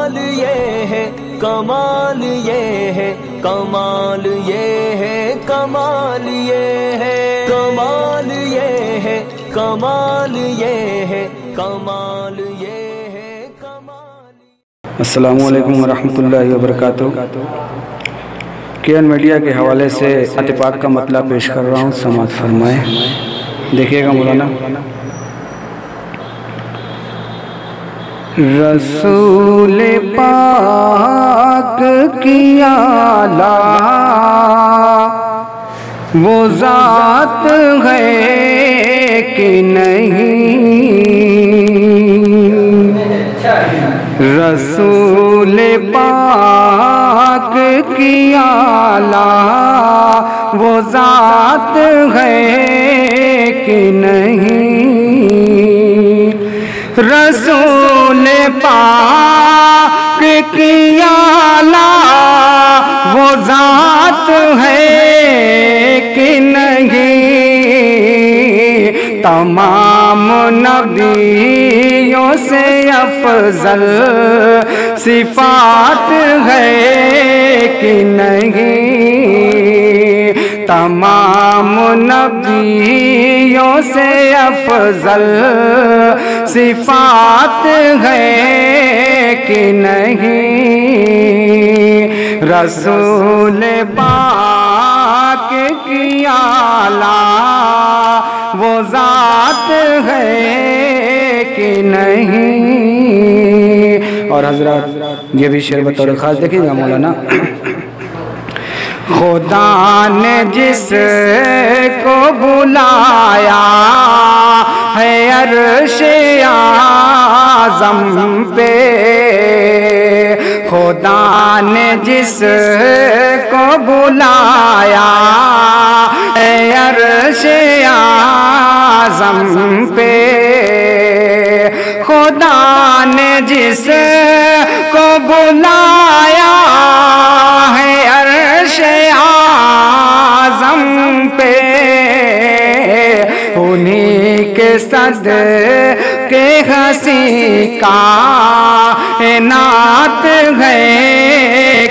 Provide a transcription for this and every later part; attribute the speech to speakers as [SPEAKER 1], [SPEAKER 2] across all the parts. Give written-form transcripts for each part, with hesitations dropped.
[SPEAKER 1] کمال یہ ہے، کمال یہ ہے، کمال یہ ہے، کمال یہ ہے، کمال یہ ہے، کمال یہ ہے، کمال یہ ہے، کمال۔
[SPEAKER 2] السلام علیکم ورحمۃ اللہ وبرکاتہ۔ کے این میڈیا کے حوالے سے آیت پاک کا مطلب پیش کر رہا ہوں، سماعت فرمائیں۔ دیکھیے گا مولانا۔ رسول پاک کی آلہ وہ ذات ہے کہ نہیں، رسول پاک کی آلہ وہ ذات ہے کہ نہیں، رسول پاک کی آلہ وہ ذات ہے کہ نہیں، تمام نبیوں سے افضل صفات ہے کہ نہیں، تمام نبیوں سے افضل صفات ہے کہ نہیں، رسول پاک کی آلہ وہ ذات ہے کہ نہیں۔ اور حضرات یہ بھی شعر بطور خاص دیکھیے گا مولانا۔ خدا نے جس کو بلایا ہے عرش اعظم پہ، خدا نے جس کو بلایا ہے عرش اعظم پہ، خدا نے جس کو بلایا ہے عرش اعظم پہ، انہی کے صدقے ہنسی کائنات ہے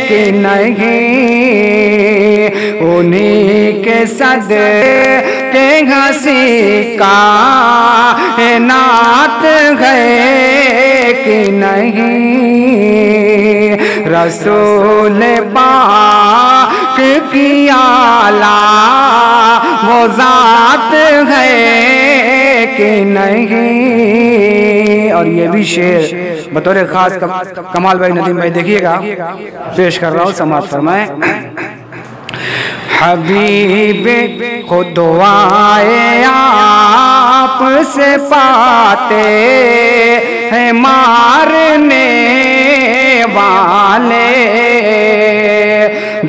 [SPEAKER 2] کہ نہیں، انہی کے صدقے ہنسی کائنات ہے کہ نہیں، رسول پاک کی آلہ وہ ذات ہے کہ نہیں۔ اور یہ بھی شعر بطور خاص کمال بھائی ندیم بھائی دیکھیے گا، پیش کر رہا ہوں، سماعت فرمائیں۔ حبیب خود دعائیں آپ سے پاتے ہیں مارنے والے،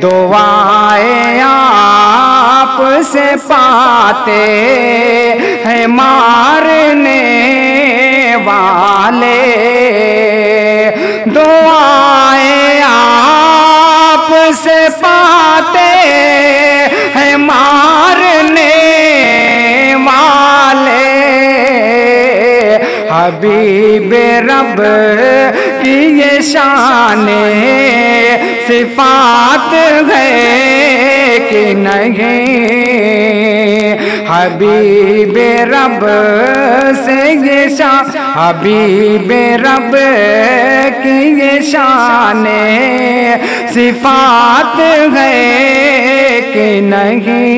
[SPEAKER 2] دعائیں آپ سے پاتے ہیں مارنے والے، دعائیں آپ سے پاتے ہیں مارنے والے، حبیب رب کی یہ شان صفات ہے کہ نہیں، حبیب رب سے یہ شان، حبیب رب کی یہ شان صفات ہے کہ نہیں،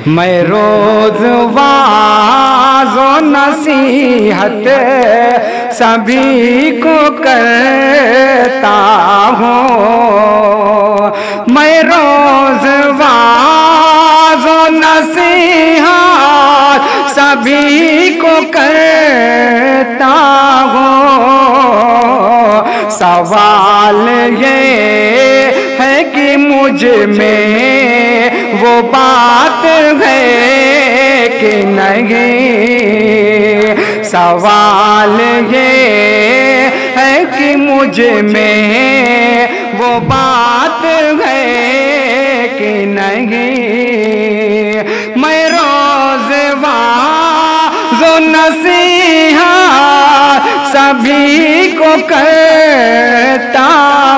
[SPEAKER 2] میں روز واعظ و نصیحت سبھی کو کرتا ہوں، میں روز واعظ و نصیحت سبھی کو کرتا ہوں، سوال یہ ہے کہ مجھ میں وہ بات ہے کہ نہیں، سوال یہ ہے کہ مجھ میں وہ بات ہے کہ نہیں، میں روز واعظ و نصیحت سبھی کو کرتا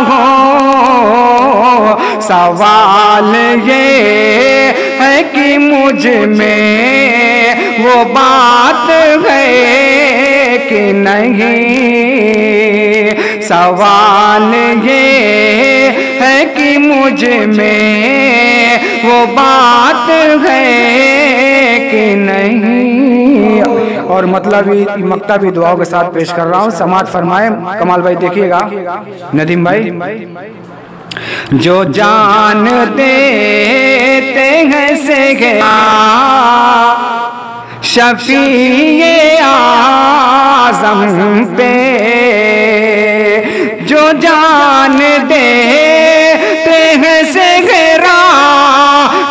[SPEAKER 2] ہوں سوال یہ ہے کہ مجھ میں وہ بات ہے کہ نہیں، سوال یہ ہے کہ مجھ میں وہ بات ہے کہ نہیں۔ اور مکتبی دعاؤں کے ساتھ پیش کر رہا ہوں، سماعت فرمائے کمال بھائی، دیکھیے گا ندیم بھائی۔ جو جان دیتے ہیں سگیا شفیع اعظم پہ، جو جان دیتے ہیں سگرا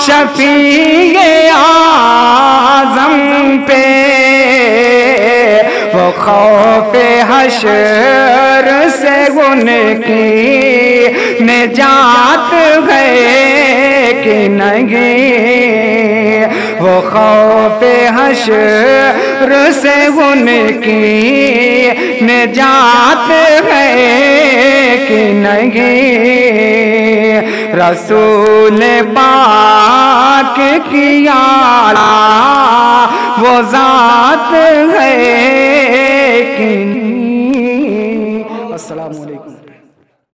[SPEAKER 2] شفیع اعظم پہ، وہ خوف حشر سے ان کی نجات ہے کہ نہیں، وہ خوف حشر سے ان کی نجات ہے کہ نہیں، رسول پاک کی آلہ وہ ذات ہے